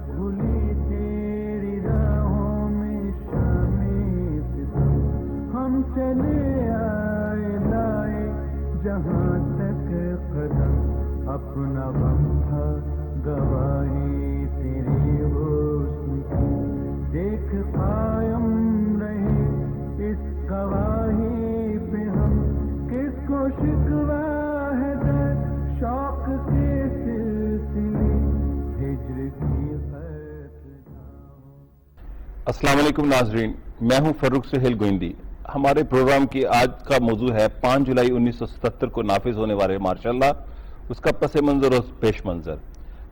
بھولی تیری راہوں میں شامی ستم ہم چلے آئے لائے جہاں تک قدم اپنا غم تھا گواہی تیری حسن کی دیکھ قائم رہے اس گواہی پہ ہم کس کو شکوہ ہے در شوق کے سلسلے ہجر کی خط جاؤں. السلام علیکم ناظرین، میں ہوں فروخ سہیل گوئندی. ہمارے پروگرام کی آج کا موضوع ہے 5 جولائی 1977 کو نافذ ہونے والے مارشاء اللہ، اس کا پس منظر اور پیش منظر.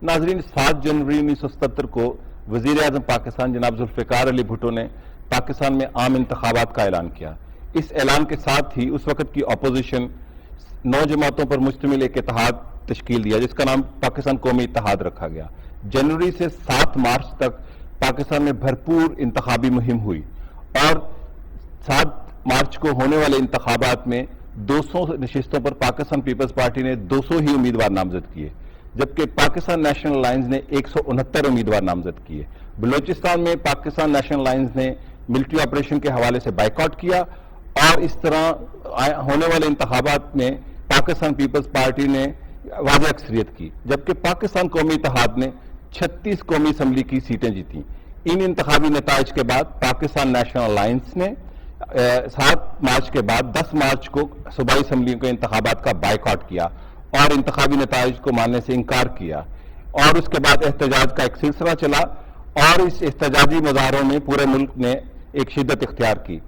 ناظرین، 7 جنوری 1977 کو وزیر اعظم پاکستان جناب ذوالفقار علی بھٹو نے پاکستان میں عام انتخابات کا اعلان کیا. اس اعلان کے ساتھ ہی اس وقت کی اپوزیشن 9 جماعتوں پر مشتمل ایک اتحاد تشکیل دیا جس کا نام پاکستان قومی اتحاد رکھا گیا. جنوری سے 7 مارچ تک پاکستان میں بھرپور انتخابی مہم ہوئی اور 7 مارچ کو ہونے والے انتخابات میں 200 نشستوں پر پاکستان پیپلز پارٹی نے 200 ہی امیدوار نامزد کیے، جبکہ پاکستان نیشنل الائنس نے 169 امیدوار نامزد کیے. بلوچستان میں پاکستان نیشنل الائنس نے ملٹری آپریشن کے حوالے سے بائیکاٹ کیا اور اس طرح ہونے والے انتخابات میں پاکستان پیپلز پارٹی نے واضح اکثریت کی، جبکہ پاکستان قومی اتحاد نے 36 قومی اسمبلی کی سیٹیں جیتیں. ان انتخابی نتائج کے بعد پاکستان نیشنل الائنس نے 7 مارچ کے بعد 10 مارچ کو صوبائی اسمبلیوں کے انتخابات کا بائیکاٹ کیا اور انتخابی نتائج کو ماننے سے انکار کیا، اور اس کے بعد احتجاج کا ایک سلسلہ چلا اور اس احتجاجی مظاہروں میں پورے ملک نے ایک شدت اختیار کی.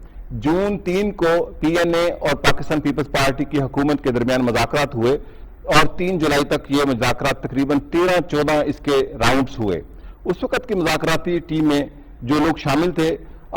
جون 3 کو پی این اے اور پاکستان پیپلز پارٹی کی حکومت کے درمیان مذاکرات ہوئے اور 3 جولائی تک یہ مذاکرات تقریباً 13-14 اس کے راؤنڈز ہوئے. اس وقت کی مذاکراتی ٹیم میں جو لوگ شامل تھے،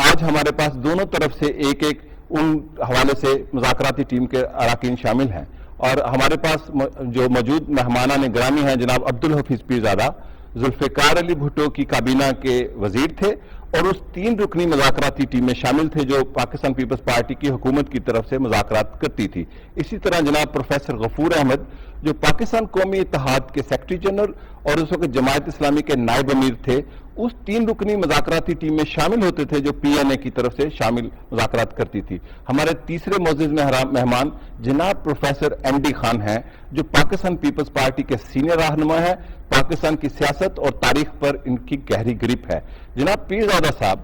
آج ہمارے پاس دونوں طرف سے ایک ان حوالے سے مذاکراتی ٹیم کے اراکین شامل ہیں، اور ہمارے پاس جو موجود مہمانان گرامی ہیں جناب عبدالحفیظ پیرزادہ ذوالفقار علی بھٹو کی کابینہ کے وزیر تھے اور اس 3 رکنی مذاکراتی ٹیم میں شامل تھے جو پاکستان پیپلز پارٹی کی حکومت کی طرف سے مذاکرات کرتی تھی. اسی طرح جناب پروفیسر غفور احمد جو پاکستان قومی اتحاد کے سیکرٹری جنرل اور اس وقت جماعت اسلامی کے نائب امیر تھے، اس 3 رکنی مذاکراتی ٹیم میں شامل ہوتے تھے جو پی این اے کی طرف سے شامل مذاکرات کرتی تھی. ہمارے تیسرے معزز مہمان جناب پروفیسر ایم ڈی خان ہیں جو پاکستان پیپلز پارٹی کے سینئر رہنما ہیں. پاکستان کی سیاست اور تاریخ پر ان کی گہری گرپ ہے. جناب پیرزادہ صاحب،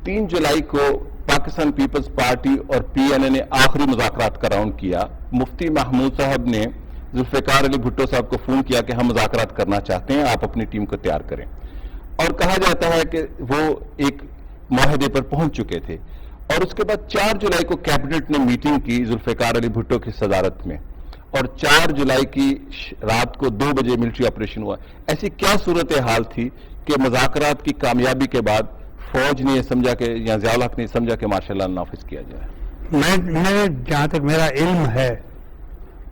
3 جولائی کو پاکستان پیپلز پارٹی اور پی این اے نے آخری مذاکرات کا راؤنڈ کیا. مفتی محمود صاحب نے ذوالفقار علی بھٹو صاحب کو فون کیا کہ ہم مذاکرات کرنا چاہتے ہیں، آپ اپنی ٹیم کو تیار کریں، اور کہا جاتا ہے کہ وہ ایک معاہدے پر پہنچ چکے تھے. اور اس کے بعد 4 جولائی کو کیبنٹ نے میٹنگ کی ذوالفقار علی بھٹو کی صدارت میں، اور 4 جولائی کی رات کو 2 بجے ملٹری آپریشن ہوا. ایسی کیا صورتحال تھی کہ مذاکرات کی کامیابی کے بعد فوج نے یہ سمجھا کہ یا ضیاء الحق نے سمجھا کہ ماشاء اللہ نافذ کیا جائے؟ میں جہاں تک میرا علم ہے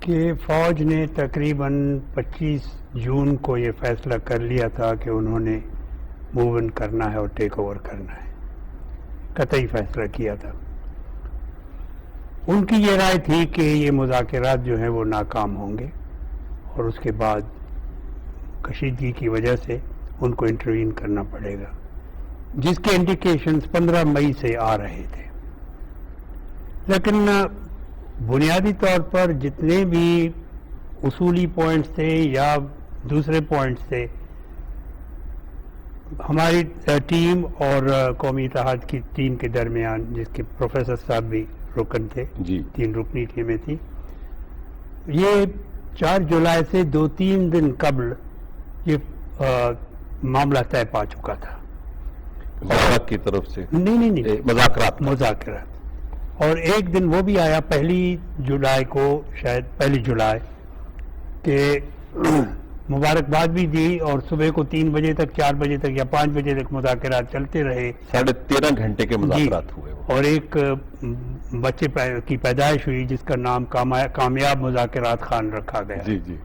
کہ فوج نے تقریباً 25 جون کو یہ فیصلہ کر لیا تھا کہ انہوں نے موو ان کرنا ہے اور ٹیک اوور کرنا ہے، قطعی فیصلہ کیا تھا. ان کی یہ رائے تھی کہ یہ مذاکرات جو ہیں وہ ناکام ہوں گے اور اس کے بعد کشیدگی کی وجہ سے ان کو انٹروین کرنا پڑے گا، جس کے انڈیکیشنز 15 مئی سے آ رہے تھے. لیکن بنیادی طور پر جتنے بھی اصولی پوائنٹس تھے یا دوسرے پوائنٹس تھے، ہماری ٹیم اور قومی اتحاد کی ٹیم کے درمیان، جس کے پروفیسر صاحب بھی رکن تھے، 3 رکنی ٹیمیں تھیں، یہ 4 جولائی سے 2-3 دن قبل یہ معاملہ طے پا چکا تھا کی طرف سے. نہیں مذاکرات. اور ایک دن وہ بھی آیا 1 جولائی کو، شاید 1 جولائی کہ مبارکباد بھی دی اور صبح کو 3 بجے تک، 4 بجے تک یا 5 بجے تک مذاکرات چلتے رہے. 13.5 گھنٹے کے مذاکرات ہوئے. اور ایک بچے کی پیدائش ہوئی جس کا نام کامیاب مذاکرات خان رکھا گیا. جی.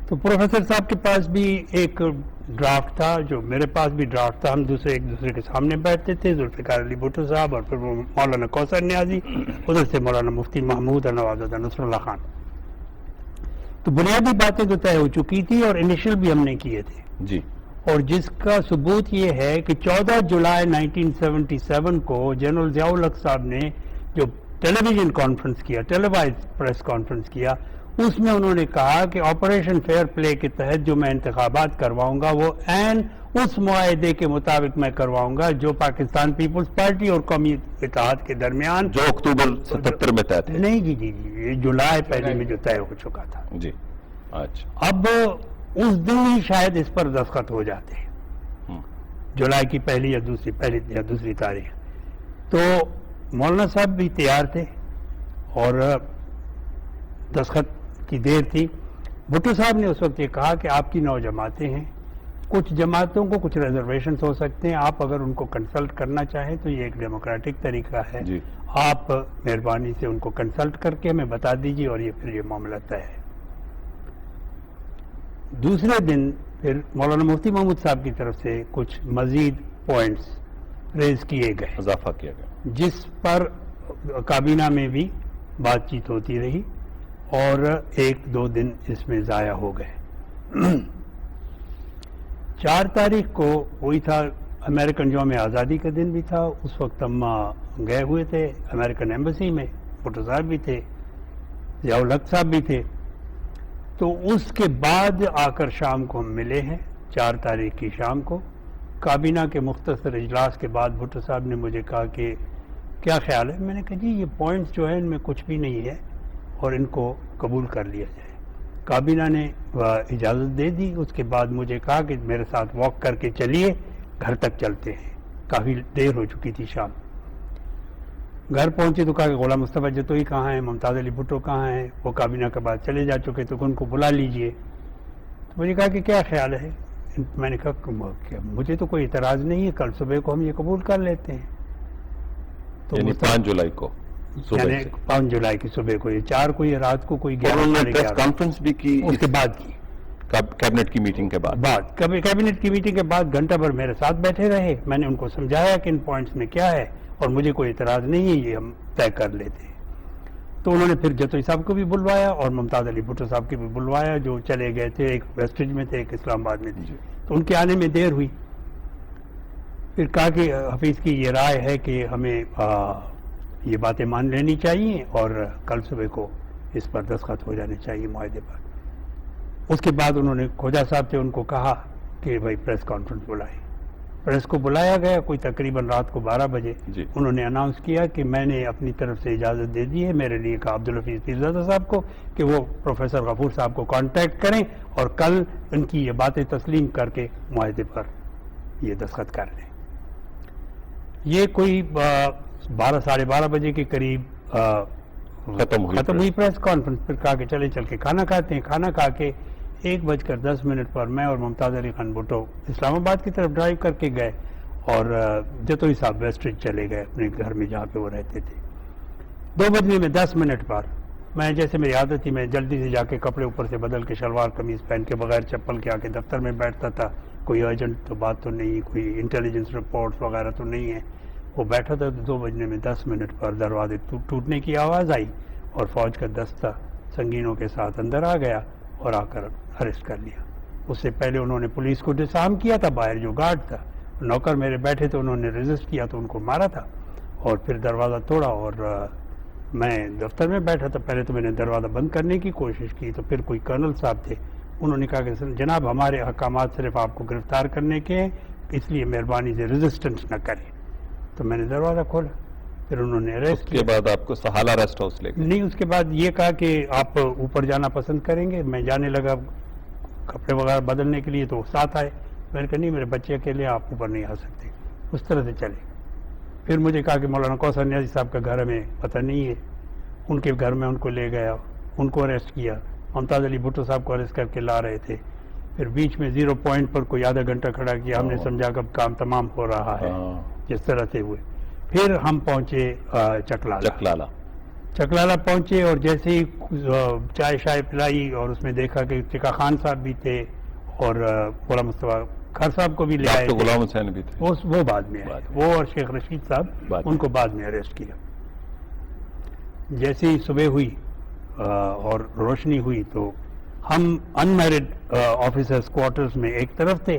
تو پروفیسر صاحب کے پاس بھی ایک ڈرافٹ تھا، جو میرے پاس بھی ڈرافٹ تھا. ہم ایک دوسرے کے سامنے بیٹھتے تھے، ذوالفقار علی بھٹو صاحب اور پھر مولانا کوثر نیازی، ادھر سے مولانا مفتی محمود اور نوازادہ نصر اللہ خان. تو بنیادی باتیں تو طے ہو چکی تھی اور انیشل بھی ہم نے کیے تھے. جی. اور جس کا ثبوت یہ ہے کہ 14 جولائی 1977 کو جنرل ضیاء الحق صاحب نے جو ٹیلی ویژن کانفرنس کیا، ٹیلیوائز پریس کانفرنس کیا، اس میں انہوں نے کہا کہ آپریشن فیئر پلے کے تحت جو میں انتخابات کرواؤں گا وہ عین اس معاہدے کے مطابق میں کرواؤں گا جو پاکستان پیپلز پارٹی اور قومی اتحاد کے درمیان جو اکتوبر 77 میں طے تھے. نہیں جی یہ جولائی پہلے میں جو طے ہو چکا تھا. جی اچھا. اب اس دن ہی شاید اس پر دستخط ہو جاتے ہیں، جولائی کی پہلی یا دوسری تاریخ. تو مولانا صاحب بھی تیار تھے اور دستخط کی دیر تھی. بھٹو صاحب نے اس وقت یہ کہا کہ آپ کی 9 جماعتیں ہیں، کچھ جماعتوں کو کچھ ریزرویشنز ہو سکتے ہیں، آپ اگر ان کو کنسلٹ کرنا چاہیں تو یہ ایک ڈیموکریٹک طریقہ ہے. جی. آپ مہربانی سے ان کو کنسلٹ کر کے ہمیں بتا دیجیے اور یہ پھر یہ معاملہ طے ہے. دوسرے دن پھر مولانا مفتی محمود صاحب کی طرف سے کچھ مزید پوائنٹس ریز کیے گئے، اضافہ کیا گیا، جس پر کابینہ میں بھی بات چیت ہوتی رہی اور 1-2 دن اس میں ضائع ہو گئے. 4 تاریخ کو وہی تھا، امریکن یوم آزادی کا دن بھی تھا. اس وقت ہم گئے ہوئے تھے امریکن ایمبیسی میں، بھٹو صاحب بھی تھے، ضیاء الحق صاحب بھی تھے. تو اس کے بعد آ کر شام کو ہم ملے ہیں، 4 تاریخ کی شام کو. کابینہ کے مختصر اجلاس کے بعد بھٹو صاحب نے مجھے کہا کہ کیا خیال ہے؟ میں نے کہا جی یہ پوائنٹس جو ہیں ان میں کچھ بھی نہیں ہے اور ان کو قبول کر لیا جائے. کابینہ نے اجازت دے دی. اس کے بعد مجھے کہا کہ میرے ساتھ واک کر کے چلیے، گھر تک چلتے ہیں. کافی دیر ہو چکی تھی شام. گھر پہنچے تو کہا کہ غلام مصطفیٰ جتوئی کہاں ہیں، ممتاز علی بھٹو کہاں ہیں، وہ کابینہ کے بعد چلے جا چکے تو ان کو بلا لیجئے. تو مجھے کہا کہ کیا خیال ہے؟ میں نے کہا مجھے تو کوئی اعتراض نہیں ہے، کل صبح کو ہم یہ قبول کر لیتے ہیں. تو یعنی 5 جولائی کو یعنی 5 جولائی کی صبح کو، یہ 4 کو یہ رات کو کوئی 11 کانفرنس بھی کی اس کے بعد کی کیبنٹ کی میٹنگ کے بعد. کیبنٹ کی میٹنگ کے بعد گھنٹہ بھر میرے ساتھ بیٹھے رہے. میں نے ان کو سمجھایا کہ ان پوائنٹس میں کیا ہے اور مجھے کوئی اعتراض نہیں ہے، یہ ہم طے کر لیتے ہیں. تو انہوں نے پھر جتوئی صاحب کو بھی بلوایا اور ممتاز علی بھٹو صاحب کو بھی بلوایا، جو چلے گئے تھے، ایک ویسٹریج میں تھے، ایک اسلام آباد میں تھے. تو ان کے آنے میں دیر ہوئی. پھر کہا کہ حفیظ کی یہ رائے ہے کہ ہمیں یہ باتیں مان لینی چاہیے اور کل صبح کو اس پر دستخط ہو جانے چاہیے معاہدے پر. اس کے بعد انہوں نے کھوجا صاحب تھے، ان کو کہا کہ بھائی پریس کانفرنس بلائیں. پریس کو بلایا گیا کوئی تقریباً رات کو 12 بجے. انہوں نے اناؤنس کیا کہ میں نے اپنی طرف سے اجازت دے دی ہے. میرے لیے کہا عبدالحفیظ پیرزادہ صاحب کو کہ وہ پروفیسر غفور صاحب کو کانٹیکٹ کریں اور کل ان کی یہ باتیں تسلیم کر کے معاہدے پر یہ دستخط کر لیں. یہ کوئی 12-12:30 بجے کے قریب ختم ہوئی پریس کانفرنس. پھر کہا کہ چلے چل کے کھانا کھاتے ہیں. کھانا کھا کے 1:10 پر میں اور ممتاز علی خان بھٹو اسلام آباد کی طرف ڈرائیو کر کے گئے اور جتوئی صاحب ویسٹریج چلے گئے اپنے گھر میں جہاں پہ وہ رہتے تھے. 2:10 پر میں، جیسے میری عادت تھی، میں جلدی سے جا کے کپڑے اوپر سے بدل کے شلوار قمیض پہن کے بغیر چپل کے آ کے دفتر میں بیٹھتا تھا. کوئی ارجنٹ تو بات تو نہیں، کوئی انٹیلیجنس رپورٹس وغیرہ تو نہیں ہے. وہ بیٹھا تھا تو 2:10 پر دروازے ٹوٹنے کی آواز آئی اور فوج کا دستہ سنگینوں کے ساتھ اندر آ گیا اور آ کر اریسٹ کر لیا. اس سے پہلے انہوں نے پولیس کو ڈسارم کیا تھا. باہر جو گارڈ تھا، نوکر میرے بیٹھے تھے، انہوں نے ریزسٹ کیا تو ان کو مارا تھا اور پھر دروازہ توڑا اور میں دفتر میں بیٹھا تھا. پہلے تو میں نے دروازہ بند کرنے کی کوشش کی تو پھر کوئی کرنل صاحب تھے، انہوں نے کہا کہ جناب ہمارے احکامات صرف آپ کو گرفتار کرنے کے ہیں، اس لیے مہربانی سے ریزسٹنس نہ کریں. تو میں نے دروازہ کھولا. پھر انہوں نے اریسٹ کیا. اس کے بعد آپ کو سہالہ ریسٹ ہاؤس لے گئے؟ نہیں، اس کے بعد یہ کہا کہ آپ اوپر جانا پسند کریں گے. میں جانے لگا کپڑے وغیرہ بدلنے کے لیے تو ساتھ آئے. میں نے کہا نہیں، میرے بچے اکیلے آپ اوپر نہیں آ سکتے. اس طرح سے چلے. پھر مجھے کہا کہ مولانا کوثر نیازی صاحب کا گھر ہمیں پتہ نہیں ہے. ان کے گھر میں ان کو لے گیا، ان کو اریسٹ کیا. ممتاز علی بھٹو صاحب کو اریسٹ کر کے لا رہے تھے. پھر بیچ میں 0 پوائنٹ پر کوئی آدھا گھنٹہ کھڑا کیا. ہم نے سمجھا کہ اب کام تمام ہو رہا ہے، جس طرح سے ہوئے. پھر ہم پہنچے چکلالہ پہنچے اور جیسے ہی چائے شائے پلائی اور اس میں دیکھا کہ چکا خان صاحب بھی تھے اور غلام مصطفیٰ کھر صاحب کو بھی لے آئے. غلام حسین بھی تھے، وہ بعد میں آئے. وہ اور شیخ رشید صاحب ان کو بعد میں اریسٹ کیا. جیسے ہی صبح ہوئی اور روشنی ہوئی تو ہم ان میرڈ آفیسرز کوارٹرز میں ایک طرف تھے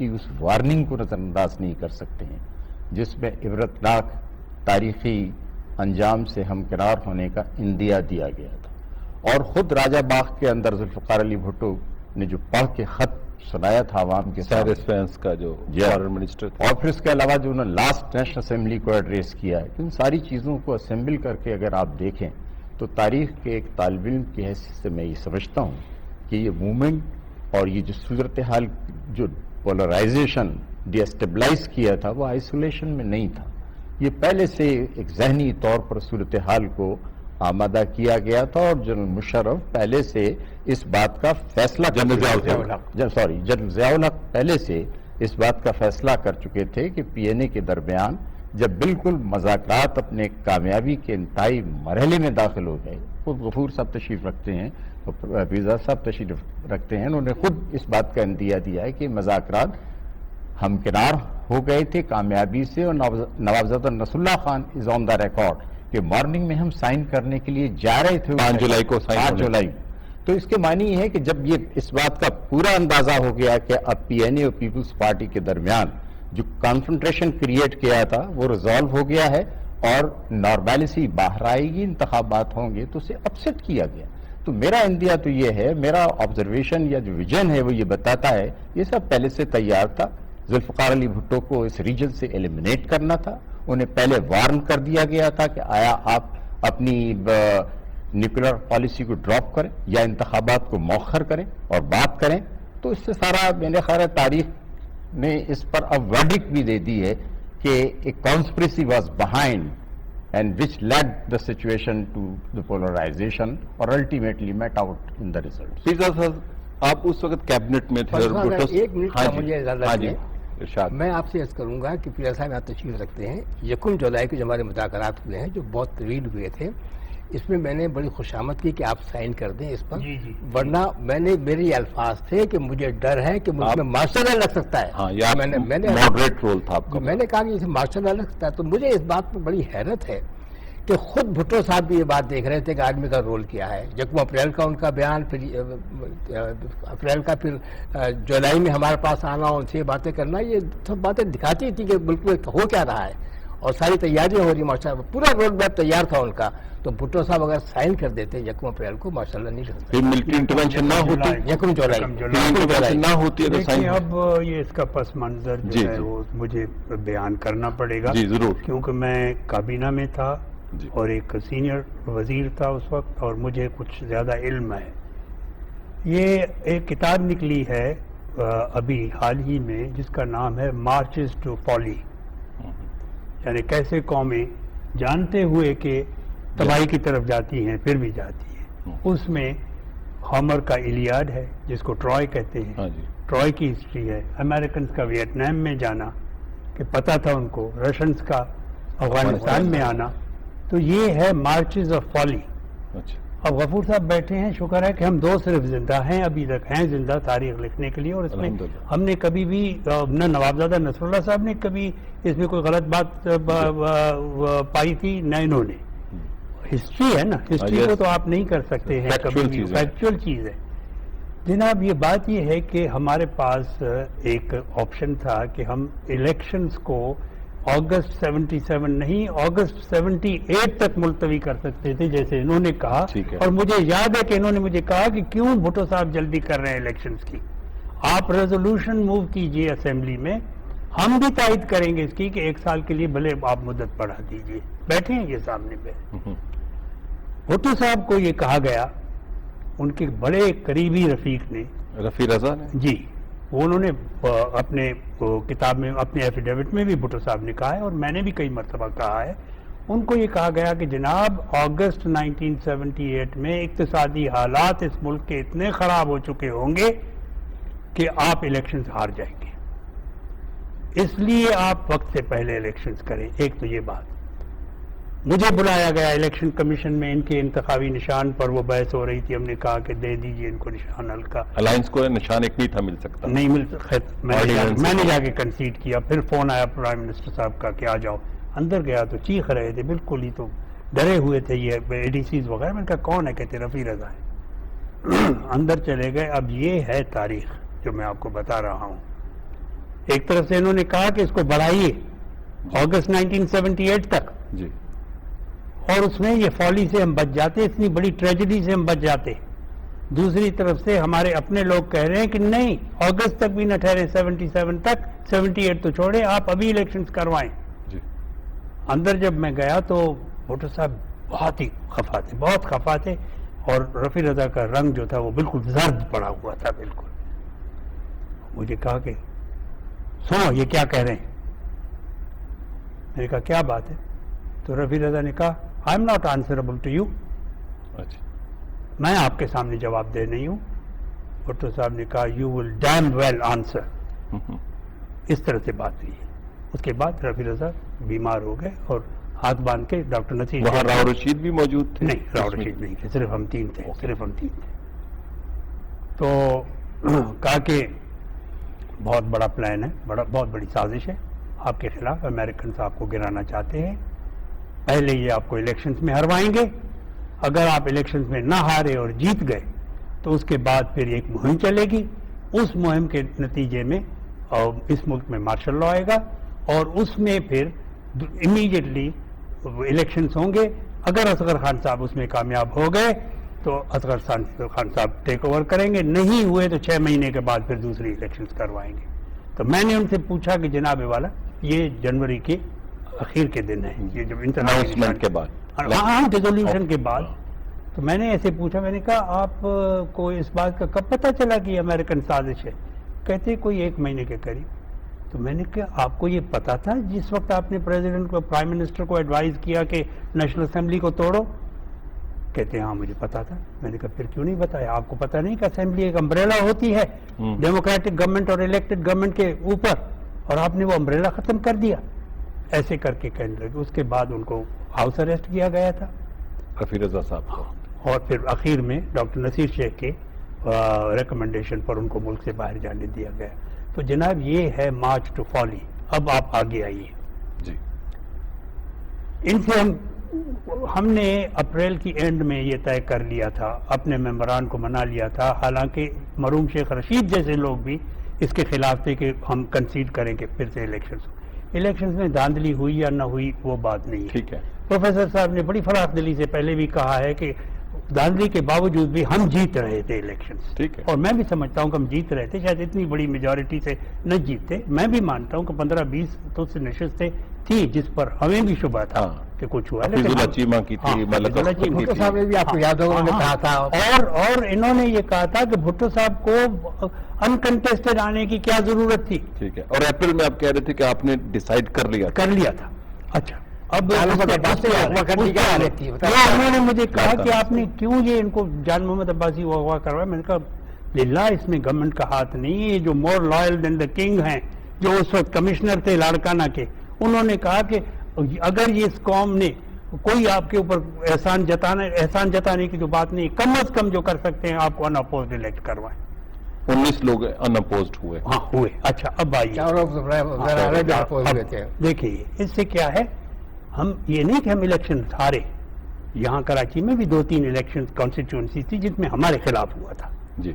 کی اس وارننگ کو نظر انداز نہیں کر سکتے ہیں جس میں عبرتناک تاریخی انجام سے ہمکنار ہونے کا اندیا دیا گیا تھا. اور خود راجہ باغ کے اندر ذوالفقار علی بھٹو نے جو پڑھ کے خط سنایا تھا عوام کے ساتھ سائرس فینس کا جو فارن منسٹر تھا, اور پھر اس کے علاوہ جو انہوں نے لاسٹ نیشنل اسمبلی کو ایڈریس کیا ہے, ان ساری چیزوں کو اسمبل کر کے اگر آپ دیکھیں تو تاریخ کے ایک طالب علم کی حیثیت سے میں یہ سمجھتا ہوں کہ یہ موومنٹ اور یہ جو صورتحال جو پولرائزیشن ڈی اسٹیبلائز کیا تھا وہ آئسولیشن میں نہیں تھا. یہ پہلے سے ایک ذہنی طور پر صورتحال کو آمادہ کیا گیا تھا, اور جنرل مشرف پہلے سے اس بات کا فیصلہ جنرل ضیاء الحق پہلے سے اس بات کا فیصلہ کر چکے تھے کہ پی این اے کے درمیان جب بالکل مذاکرات اپنے کامیابی کے انتہائی مرحلے میں داخل ہو گئے, خود غفور صاحب تشریف رکھتے ہیں, حفیظہ صاحب تشریف رکھتے ہیں, انہوں نے خود اس بات کا اندیا دیا ہے کہ مذاکرات ہمکنار ہو گئے تھے کامیابی سے, اور نوابزادہ نصر اللہ خان از آن دا ریکارڈ کہ مارننگ میں ہم سائن کرنے کے لیے جا رہے تھے 5 جولائی کو, 5 جولائی. تو اس کے معنی یہ ہے کہ جب یہ اس بات کا پورا اندازہ ہو گیا کہ اب پی این اے اور پیپلز پارٹی کے درمیان جو کانفرنٹریشن کریٹ کیا تھا وہ ریزالو ہو گیا ہے اور نارملسی باہر آئے گی, انتخابات ہوں گے, تو اسے اپسیٹ کیا گیا. تو میرا اندیا تو یہ ہے, میرا آبزرویشن یا جو ویژن ہے وہ یہ بتاتا ہے یہ سب پہلے سے تیار تھا. ذوالفقار علی بھٹو کو اس ریجن سے ایلیمنیٹ کرنا تھا, انہیں پہلے وارن کر دیا گیا تھا کہ آیا آپ اپنی نیوکلر پالیسی کو ڈراپ کریں یا انتخابات کو مؤخر کریں اور بات کریں. تو اس سے سارا میرے خیال ہے تاریخ نے اس پر اب ورڈکٹ بھی دے دی ہے کہ ایک conspiracy was behind and which lead the situation to the polarization اور ultimately meet out in the result. Faiza صاحب آپ اس وقت کیبنٹ میں تھے, ایک منٹ کا مجھے اجازت دیں, میں آپ سے عرض کروں گا کہ فیضا صاحب یہاں تشریف رکھتے ہیں. 1 جولائی کو جو ہمارے مذاکرات ہوئے ہیں جو بہت طویل ہوئے تھے, اس میں میں نے بڑی خوشامد کی کہ آپ سائن کر دیں اس پر, ورنہ میرے یہ الفاظ تھے کہ مجھے ڈر ہے کہ مجھ میں مارشل لا لگ سکتا ہے. میں نے کہا کہ مارشل لا لگ سکتا ہے. تو مجھے اس بات پر بڑی حیرت ہے کہ خود بھٹو صاحب بھی یہ بات دیکھ رہے تھے کہ آدمی کا رول کیا ہے. 1 اپریل کا ان کا بیان, پھر اپریل کا, پھر جولائی میں ہمارے پاس آنا, ان سے باتیں کرنا, یہ سب باتیں دکھاتی تھی کہ بالکل ہو کیا رہا ہے اور ساری تیاریاں ہو رہی ماشاء اللہ, پورا رول میپ تیار تھا ان کا. تو بھٹو صاحب اگر سائن کر دیتے 1 اپریل کو ماشاء اللہ نہیں کر سکتے, ملٹری انٹرونشن نہ ہوتی, 1 جولائی نہ ہوتی. اب یہ اس کا پس منظر جو ہے وہ مجھے بیان کرنا پڑے گا. جی ضرور, کیونکہ میں کابینہ میں تھا اور ایک سینئر وزیر تھا اس وقت, اور مجھے کچھ زیادہ علم ہے. یہ ایک کتاب نکلی ہے ابھی حال ہی میں جس کا نام ہے مارچز ٹو فالی, یعنی کیسے قومیں جانتے ہوئے کہ تباہی کی طرف جاتی ہیں پھر بھی جاتی ہیں. اس میں ہومر کا ایلیاد ہے جس کو ٹرائے کہتے ہیں, ٹرائے کی ہسٹری ہے. امریکنز کا ویتنام میں جانا کہ پتہ تھا ان کو, رشنز کا افغانستان میں آنا. تو یہ ہے مارچز آف فالی. اب غفور صاحب بیٹھے ہیں, شکر ہے کہ ہم 2 صرف زندہ ہیں, ابھی تک ہیں زندہ تاریخ لکھنے کے لیے. اور اس میں ہم نے کبھی بھی نہ نوابزادہ نصر اللہ صاحب نے کبھی اس میں کوئی غلط بات پائی تھی نہ انہوں نے. ہسٹری ہے نا, ہسٹری کو تو آپ نہیں کر سکتے ہیں کبھی بھی, فیکچوئل چیز ہے. جناب یہ بات یہ ہے کہ ہمارے پاس ایک آپشن تھا کہ ہم الیکشنز کو اگست 77 نہیں, اگست 78 تک ملتوی کر سکتے تھے جیسے انہوں نے کہا. اور مجھے یاد ہے کہ انہوں نے مجھے کہا کہ کیوں بھٹو صاحب جلدی کر رہے ہیں الیکشنز کی, آپ ریزولوشن موو کیجئے اسمبلی میں, ہم بھی تائید کریں گے اس کی کہ 1 سال کے لیے بھلے آپ مدت بڑھا دیجئے. بیٹھے ہیں یہ سامنے پہ. بھٹو صاحب کو یہ کہا گیا, ان کے بڑے قریبی رفیق نے, رفیع رضا نے, جی, وہ انہوں نے اپنے کتاب میں اپنے ایفیڈیوٹ میں بھی بھٹو صاحب نے کہا ہے اور میں نے بھی کئی مرتبہ کہا ہے, ان کو یہ کہا گیا کہ جناب اگست 1978 میں اقتصادی حالات اس ملک کے اتنے خراب ہو چکے ہوں گے کہ آپ الیکشنز ہار جائیں گے, اس لیے آپ وقت سے پہلے الیکشنز کریں. ایک تو یہ بات. مجھے بلایا گیا الیکشن کمیشن میں, ان کے انتخابی نشان پر وہ بحث ہو رہی تھی. ہم نے کہا کہ دے دیجئے ان کو نشان ہلکا. الائنس کو نشان ایک نہیں تھا مل سکتا, نہیں مل سکتا. میں نے جا کے کنسیڈ کیا. پھر فون آیا پرائم منسٹر صاحب کا کہ آ جاؤ. اندر گیا تو چیخ رہے تھے بالکل ہی, تو ڈرے ہوئے تھے یہ اے ڈی سیز وغیرہ. میں نے کہا کون ہے؟ کہتے رفیع رضا ہے. اندر چلے گئے. اب یہ ہے تاریخ جو میں آپ کو بتا رہا ہوں. ایک طرف سے انہوں نے کہا کہ اس کو بڑھائیے اگست 1978 تک، جی، اور اس میں یہ فولی سے ہم بچ جاتے، اتنی بڑی ٹریجڈی سے ہم بچ جاتے. دوسری طرف سے ہمارے اپنے لوگ کہہ رہے ہیں کہ نہیں، اگست تک بھی نہ ٹھہرے، 77 تک، 78 تو چھوڑے، آپ ابھی الیکشنز کروائیں. جی، اندر جب میں گیا تو بھٹو صاحب بہت ہی خفا تھے، بہت خفا تھے، اور رفیع رضا کا رنگ جو تھا وہ بالکل زرد پڑا ہوا تھا. بالکل مجھے کہا کہ سنو یہ کیا کہہ رہے ہیں. میں نے کہا کیا بات ہے؟ تو رفیع رضا نے کہا I am not answerable to you, اچھا، میں آپ کے سامنے جواب دہ نہیں ہوں. بھٹو صاحب نے کہا you will damn well answer. اس طرح سے بات ہوئی. اس کے بعد رفیع رضا بیمار ہو گئے اور ہاتھ باندھ کے ڈاکٹر نصیر، وہاں راؤ رشید بھی موجود تھے؟ نہیں، راؤ رشید نہیں تھے، صرف ہم تین تھے، صرف ہم تین تھے. تو کہا کہ بہت بڑا پلان ہے، بہت بڑی سازش ہے آپ کے خلاف، امریکنز آپ کو گرانا چاہتے ہیں. پہلے یہ آپ کو الیکشنز میں ہروائیں گے، اگر آپ الیکشنز میں نہ ہارے اور جیت گئے تو اس کے بعد پھر ایک مہم چلے گی. اس مہم کے نتیجے میں اس ملک میں مارشل لا آئے گا، اور اس میں پھر امیڈیٹلی الیکشنز ہوں گے. اگر اصغر خان صاحب اس میں کامیاب ہو گئے تو اصغر خان صاحب ٹیک اوور کریں گے، نہیں ہوئے تو 6 مہینے کے بعد پھر دوسری الیکشنز کروائیں گے. تو میں نے ان سے پوچھا کہ جناب والا یہ جنوری کے اخیر کے دن ہے، یہ جب اناؤنسمنٹ کے بعد، ہاں ریزولوشن کے بعد. تو میں نے ایسے پوچھا، میں نے کہا آپ کو اس بات کا کب پتہ چلا کہ یہ امریکن سازش ہے؟ کہتے کوئی 1 مہینے کے قریب. تو میں نے کہا آپ کو یہ پتا تھا جس وقت آپ نے پریزیڈنٹ کو، پرائم منسٹر کو ایڈوائز کیا کہ نیشنل اسمبلی کو توڑو؟ کہتے ہیں ہاں مجھے پتا تھا. میں نے کہا پھر کیوں نہیں بتایا؟ آپ کو پتا نہیں کہ اسمبلی ایک امبریلا ہوتی ہے ڈیموکریٹک گورنمنٹ اور الیکٹڈ گورنمنٹ کے اوپر، اور آپ نے وہ امبریلا ختم کر دیا. ایسے کر کے کہنے لگے. اس کے بعد ان کو ہاؤس اریسٹ کیا گیا تھا، رفیع رضا صاحب کو، اور پھر اخیر میں ڈاکٹر نصیر شیخ کے ریکمنڈیشن پر ان کو ملک سے باہر جانے دیا گیا. تو جناب یہ ہے مارچ ٹو فالی. اب آپ آگے آئیے. جی، ان سے ہم نے اپریل کی اینڈ میں یہ طے کر لیا تھا، اپنے ممبران کو منا لیا تھا، حالانکہ مرحوم شیخ رشید جیسے لوگ بھی اس کے خلاف تھے کہ ہم کنسیڈ کریں کہ پھر سے الیکشنز میں دھاندلی ہوئی یا نہ ہوئی وہ بات نہیں ہے. ٹھیک ہے. پروفیسر صاحب نے بڑی فراخ دلی سے پہلے بھی کہا ہے کہ دھاندلی کے باوجود بھی ہم جیت رہے تھے الیکشنز. ٹھیک ہے. اور میں بھی سمجھتا ہوں کہ ہم جیت رہے تھے، شاید اتنی بڑی میجورٹی سے نہ جیتے. میں بھی مانتا ہوں کہ 15-20 تو سے نشستیں تھی جس پر ہمیں بھی شبہ تھا کہ کچھ ہوا. چیمہ کی تھی، بھٹو صاحب نے بھی آپ کو یاد ہوگا انہوں نے کہا تھا، اور انہوں نے یہ کہا تھا کہ بھٹو صاحب کو انکنٹیسٹڈ آنے کی کیا ضرورت تھی. ٹھیک ہے. اور اپریل میں آپ کہہ رہے تھے کہ آپ نے ڈیسائیڈ کر لیا تھا. اچھا، اب تھی. انہوں نے مجھے کہا کہ آپ نے کیوں یہ ان کو جان محمد عباسی اغوا کروایا. میں نے کہا للہ اس میں گورنمنٹ کا ہاتھ نہیں ہے. یہ جو مور لائل دین دا کنگ ہیں، جو اس وقت کمشنر تھے لاڑکانہ کے، انہوں نے کہا کہ اگر یہ اس قوم نے کوئی آپ کے اوپر احسان جتانے کی جو بات نہیں، کم از کم جو کر سکتے ہیں آپ کو ان اپوزڈ الیکٹ کروائیں. 19 لوگ ان اپوزڈ ہوئے. ہاں ہوئے. اچھا اب آئیے دیکھیے اس سے کیا ہے. ہم یہ نہیں کہ ہم الیکشن ہارے. یہاں کراچی میں بھی 2-3 الیکشن کانسٹیٹیوئنسی تھی جس میں ہمارے خلاف ہوا تھا. جی،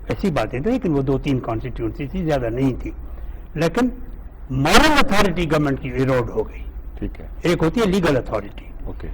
ایسی باتیں تو، لیکن وہ 2-3 کانسٹیٹیوئنسی تھی، زیادہ نہیں تھی. لیکن مورل اتھارٹی گورنمنٹ کی ایروڈ ہو گئی. ٹھیک ہے. ایک ہوتی ہے لیگل اتھارٹی. اوکے.